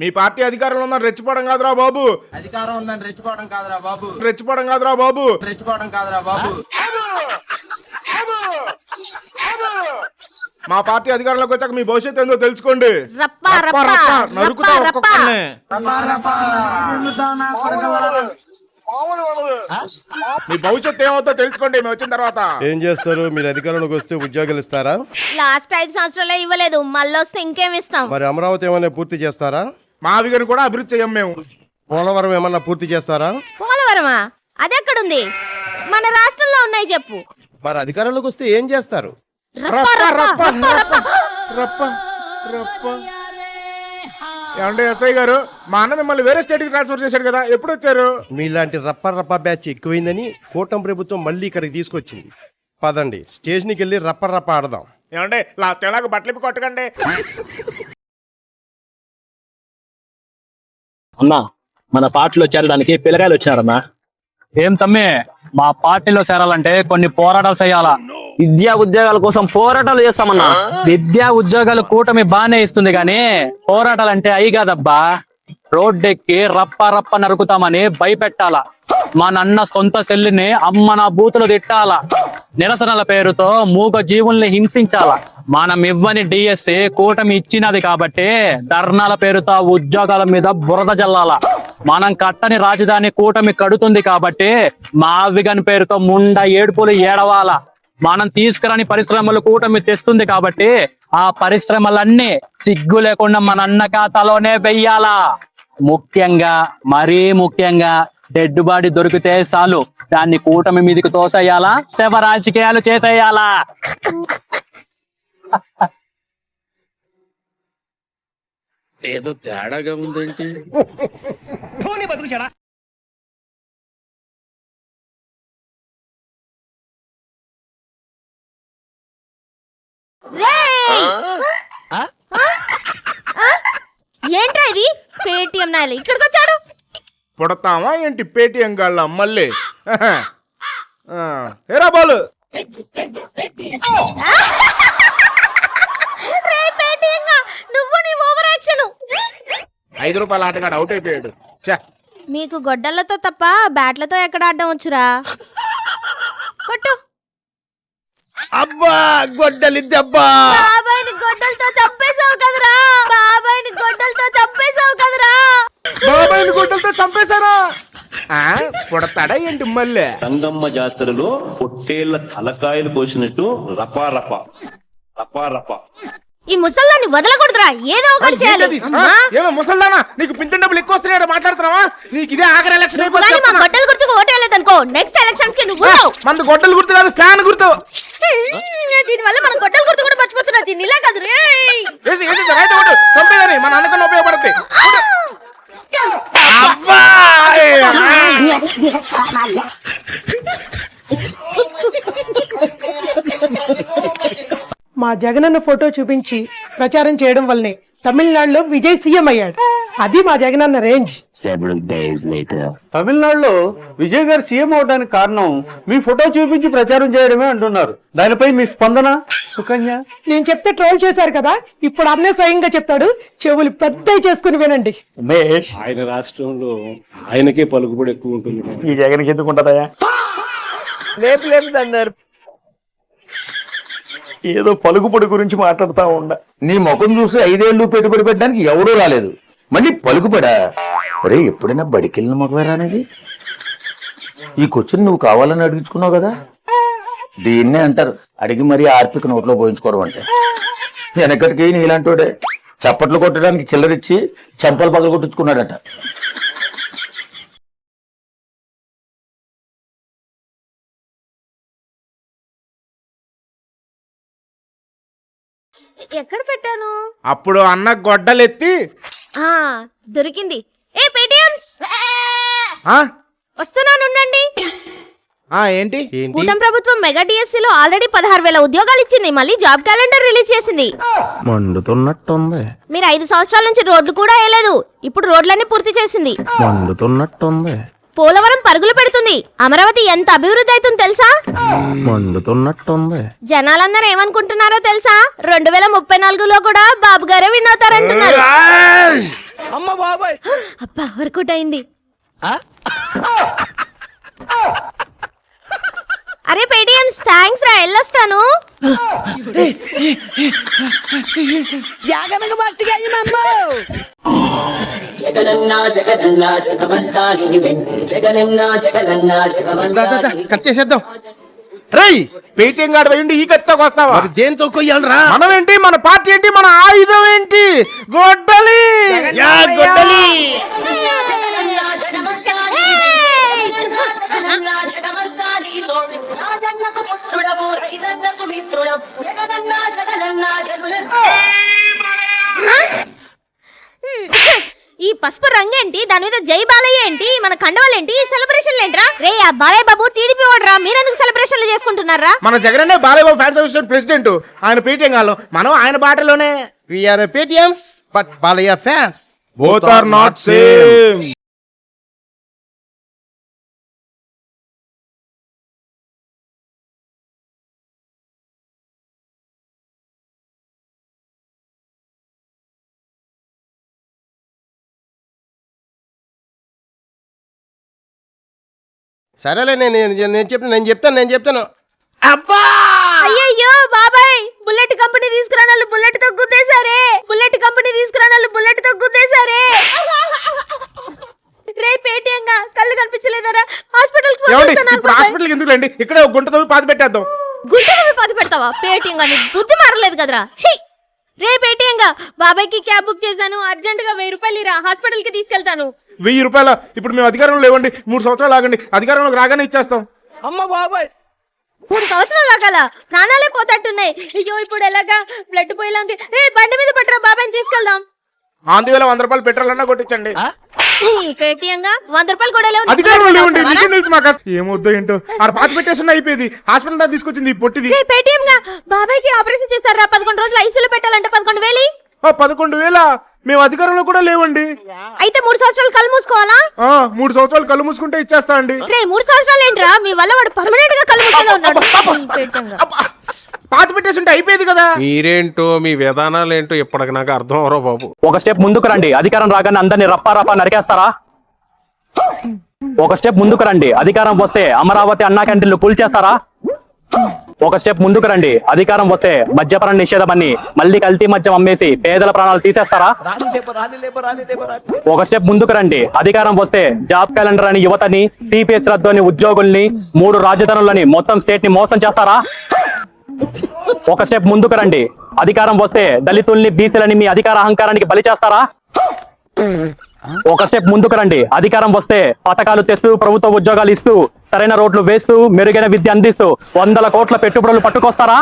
మీ party అధికారంలో ఉన్న రెచ్చిపోవడం కాదురా బాబు. అధికారం ఉందని రెచ్చిపోవడం కాదురా బాబు. రెచ్చిపోవడం కాదురా బాబు. రెచ్చిపోవడం కాదురా బాబు. మా పార్టీ అధికారంలోకి వచ్చాక మీ భవిష్యత్తు ఏందో తెలుసుకోండి. నరుకుతా ఒక్కొక్కనే. మీ భవిష్యత్తు ఏమవుతో తెలుసుకోండి మేము వచ్చిన తర్వాత. ఏం చేస్తారు? మీరు అధికారంలోకి వస్తే ఉద్యోగాలు ఇస్తారా? లాస్ట్ 5 సంవత్సరాలే ఇవ్వలేదు, మళ్ళీ వస్తే ఇంకేం ఇస్తాం. మరి అమరావతి ఏమైనా పూర్తి చేస్తారా? మా విగన్ కూడా అభివృద్ధి చేయం మేము. పోలవరం ఏమన్నా పూర్తి చేస్తారా? పోలవరమా? అదెక్కడుంది? మన రాష్ట్రంలో ఉన్నాయి చెప్పు. మరి అధికారంలోకి వస్తే ఏం చేస్తారు? ఏమంటే ఎస్ఐ గారు, మా అన్న మిమ్మల్ని వేరే స్టేట్ కి ట్రాన్స్ఫర్ చేశారు కదా, ఎప్పుడు వచ్చారు? మీలాంటి రప్ప బ్యాచ్ ఎక్కువైందని కూటమి ప్రభుత్వం మళ్ళీ ఇక్కడికి తీసుకొచ్చింది. పదండి స్టేషన్కి వెళ్ళి రప్ప ఆడదాం. ఏమంటే లాస్ట్ ఎలాగ బట్టలు కొట్టకండి. అన్నా, మన పార్టీలో చేరడానికి పిల్లగాయలు వచ్చినారన్నా. ఏం తమ్మి, మా పార్టీలో చేరాలంటే కొన్ని పోరాటాలు చేయాలా. విద్యా ఉద్యోగాల కోసం పోరాటాలు చేస్తామన్నా. విద్యా ఉద్యోగాలు కూటమి బానే ఇస్తుంది గానీ పోరాటాలు అంటే అయి కాదబ్బా. రోడ్డెక్కి రప్ప నరుకుతామని భయపెట్టాలా. మా నాన్న సొంత చెల్లిని అమ్మ నా బూతులు తిట్టాలా. నిరసనల పేరుతో మూగ జీవుల్ని హింసించాలా. మనం ఇవ్వని డిఎస్సి కూటమి ఇచ్చినది కాబట్టి ధర్నాల పేరుతో ఉద్యోగాల మీద బురద జల్లాలా. మనం కట్టని రాజధాని కూటమి కడుతుంది కాబట్టి మా విగన్ పేరుతో ముండ ఏడుపులు ఏడవాలా. మనం తీసుకురాని పరిశ్రమలు కూటమి తెస్తుంది కాబట్టి ఆ పరిశ్రమలన్నీ సిగ్గు లేకుండా మన అన్న ఖాతాలోనే వెయ్యాలా. ముఖ్యంగా మరీ ముఖ్యంగా డెడ్ బాడీ దొరికితే చాలు దాన్ని కూటమి మీదకి తోసేయాలా, శవ రాజకీయాలు చేసేయాలా. ఏదో తేడాగా ఉందేంటి? ఏంట్రా ఇది? పేటిఎం నాయలు ఇక్కడికి వచ్చాడు. పుడతామా ఏంటి పేటిఎం గాళ్ళ మళ్ళీ? ఏరా బాలు, నువ్వు నీ ఓవర్ యాక్షన్. 5 రూపాయల ఆటగాడు అవుట్ అయిపోయాడు. మీకు గొడ్డలతో తప్ప బ్యాట్లతో ఎక్కడ ఆడడం వచ్చురా? కొట్టు. అబ్బా గొడ్డలిద్దబ్బా. బాబాయ్ని గొడ్డలతో చంపేసావు కదరా. బాబాయ్ని గొడ్డలతో చంపేసావు కదరా. బాబాయ్ని గొడ్డలతో చంపేశారా? పుడతాడా ఏంటి మళ్ళీ? రంగమ్మ జాతరలో పొట్టేళ్ల తలకాయలు కోసినట్టు రపా. ఈ ముసల్లాన్ని వదలకూడదురా, ఏదో ఒకటి చేయాలి. ఏమో ముసల్దానా, నీకు పింఛన్ డబ్బులు ఎక్కువ వస్తున్నాయో మాట్లాడుతున్నావా? నీకు ఇదే ఆఖరి ఎలక్షన్. మా గొడ్డల గుర్తుకు ఓటేయలేదనుకో, నెక్స్ట్ ఎలక్షన్స్ కి నువ్వు. మన గొడ్డలు గుర్తు కాదు, ఫ్యాన్ గుర్తు. దీని వల్ల మన గొడ్డల గుర్తు కూడా మర్చిపోతున్నా. దీన్ని ఇలా కాదు చంపేదని మన అన్నకన్నా ఉపయోగపడుతుంది. మా జగనన్న ఫోటో చూపించి ప్రచారం చేయడం వల్లనే తమిళనాడులో విజయ్ సీఎం అయ్యాడు. అది మా జగనన్న రేంజ్. తమిళనాడులో విజయ్ గారు సీఎం అవడానికి కారణం మీ ఫోటో చూపించి ప్రచారం చేయడమే అంటున్నారు. దానిపై మీ స్పందన? సుకన్య, నేను చెప్తే ట్రోల్ చేశారు కదా, ఇప్పుడు అన్నే స్వయంగా చెప్తాడు. చెవులు పెద్దవి చేసుకుని వినండి. ఉమేష్, ఆయన రాష్ట్రంలో ఆయనకే పలుకుబడి ఎక్కువ ఉంటుంది. ఈ జగన్కి ఎందుకు ఉంటుందయ్యా? లేపు అన్నారు. ఏదో పలుకుబడి గురించి మాట్లాడుతా ఉండ. నీ ముఖం చూసి 5 ఏళ్ళు పెట్టుబడి పెట్టడానికి ఎవడూ రాలేదు, మళ్ళీ పలుకుపడా? ఒరే, ఎప్పుడైనా బడికెళ్ళిన మగవేరా అనేది? ఈ క్వశ్చన్ నువ్వు కావాలని అడిగించుకున్నావు కదా. దీన్నే అంటారు అడిగి మరీ ఆర్పిక నోట్లో పోయించుకోవడం అంటే. వెనకటికి నీలాంటోడే చప్పట్లు కొట్టడానికి చిల్లరిచ్చి చెంపలు పగలు కొట్టించుకున్నాడట. ఎక్కడ పెట్టాను? అప్పుడు అన్న గొడ్డలెత్తి దొరికింది. ఏ పేటిఎంస్ వస్తున్నానుండండి. ఏంటి? కూటమి ప్రభుత్వం మెగా డిఎస్సీలో ఆల్రెడీ 16,000 ఉద్యోగాలు ఇచ్చింది. మళ్ళీ జాబ్ క్యాలెండర్ రిలీజ్ చేసింది. మండుతున్నట్టుంది. మీరు 5 సంవత్సరాల నుంచి రోడ్లు కూడా వేయలేదు, ఇప్పుడు రోడ్లన్నీ పూర్తి చేసింది. మండుతున్నట్టుంది. పోలవరం పరుగులు పెడుతుంది. అమరావతి ఎంత అభివృద్ధి అవుతుంది తెలుసా? మండుతున్నట్టుంది. జనాలందరూ ఏమనుకుంటున్నారో తెలుసా? 2034లో కూడా బాబు గారే విన్ అవుతారంటున్నారు. అబ్బా వర్కౌట్ అయింది. అరే పేటిఎం థ్యాంక్స్ రా, వెళ్ళొస్తాను. కట్ చేసేద్దాం. రేయ్ పేటీఎం గాడు పోయిండి ఈ కత్తితో వస్తావా? మరి దేంతో కొయ్యాలరా? మనం ఏంటి, మన పార్టీ ఏంటి, మన ఆయుధం ఏంటి? గొడ్డలి. యా గొడ్డలి. ఈ పసుపు రంగేంటి, దాని మీద జై బాలయ్య ఏంటి, మన కండవాలేంటి, సెలబ్రేషన్లు ఏంట్రా? రే ఆ బాలయ్య బాబు టీడీపీ ఓడరా, మీరెందుకు సెలబ్రేషన్లు చేసుకుంటున్నారా? మన Jagan Balayya Babu fans association president. ఆయన పేటీఎం గాలో, మనం ఆయన బాటలోనే. We are Paytms but Balayya fans. Both are not same. సరేలే, నేను చెప్తాను. అబ్బా అయ్యయ్యో బాబాయ్, బుల్లెట్ కంపెనీ తీసుకురానాలు బుల్లెట్ తో గుద్దేశారే. రే పేటీఎం గా కళ్ళు కనిపించలేదరా? హాస్పిటల్ కి ఫోన్ ఏమండి చేస్తా నాకు ఇప్పుడు బాబాయ్. హాస్పిటల్కి ఎందుకు రండి, ఇక్కడే ఒక గుంట తవ్వి పాతి పెట్టేద్దాం. గుంటకి పాతి పెడతావా? పేటీఎం గా నీకు బుద్ధి మారలేదు కదరా. ఛీ! రే పేటీఎం గా బాబాయ్ కి క్యాబ్ బుక్ చేశాను, అర్జెంట్ గా 1000 రూపాయలు ఇరా, హాస్పిటల్ కి తీసుకెళ్తాను. 1000 రూపాయల? ఇప్పుడు మేము అధికారంలో లేవండి, 3 సంవత్సరాలు ఆగండి, అధికారంలోకి రాగానే ఇచ్చేస్తాం. 3 సంవత్సరాలు ఆగాల? ప్రాణాలే పోతట్టున్నాయి. అయ్యో ఇప్పుడు ఎలాగా? బ్లడ్ పోయేలా ఉంది. రే బండి మీద పట్టరా, బాబాయ్ని తీసుకెళ్దాం. అందువేళ 100 రూపాయలు పెట్రోల్ అన్నా కొట్టించండి. పేటీఎం గా 100 రూపాయలు కూడా లేవు. అధికారంలో లేవండి, విషయం తెలుసు మాకు. ఏమొద్దో ఏంటో ఆడ పాతి పెట్టేస్తున్నా అయిపోయింది. హాస్పిటల్ దాకా తీసుకొచ్చింది ఈ పొట్టిది. రే పేటీఎం గా బాబాయ్ కి ఆపరేషన్ చేస్తారా? 11 రోజులు ఐసీయూలో పెట్టాలంటే 11,000. 11,000? మేము అధికారంలో కూడా లేవండి. అయితే 3 సంవత్సరాలు కళ్ళు మూసుకోవాలా? 3 సంవత్సరాలు కళ్ళు మూసుకుంటే ఇచ్చేస్తా అండి. రే 3 సంవత్సరాలు ఏంట్రా? మీ వల్ల వాడు పర్మనెంట్ గా కళ్ళు మూసుకునే ఉన్నాడు. పేటీఎం గా పాతి పెట్టేస్తుంటే అయిపోయేది కదా. మీరేంటో మీ విధానాలు ఏంటో ఇప్పటికి నాకు అర్థం అవరో బాబు. ఒక స్టెప్ ముందుకు రండి, అధికారం రాగానే అందరినీ రప్పా నరికేస్తారా? ఒక స్టెప్ ముందుకు రండి, అధికారం వస్తే అమరావతి అన్నా క్యాంటీన్లు కూల్చేస్తారా? ఒక స్టెప్ ముందుకు రండి, అధికారం వస్తే మద్యపాన నిషేధమని మళ్ళీ కల్తీ మద్యం అమ్మేసి పేదల ప్రాణాలు తీసేస్తారా? ఒక స్టెప్ ముందుకు రండి, అధికారం వస్తే జాబ్ క్యాలెండర్ అని యువతని, సిపిఎస్ రద్దు అని ఉద్యోగుల్ని, 3 రాజధానులని మొత్తం స్టేట్ ని మోసం చేస్తారా? ఒక స్టెప్ ముందుకు రండి, అధికారం వస్తే దళితుల్ని, బీసీలని మీ అధికార అహంకారానికి బలి చేస్తారా? ఒక స్టెప్ ముందుకు రండి, అధికారం వస్తే పథకాలు తెస్తూ, ప్రభుత్వ ఉద్యోగాలు ఇస్తూ, సరైన రోడ్లు వేస్తూ, మెరుగైన విద్య అందిస్తూ 100 కోట్ల పెట్టుబడులు పట్టుకొస్తారా?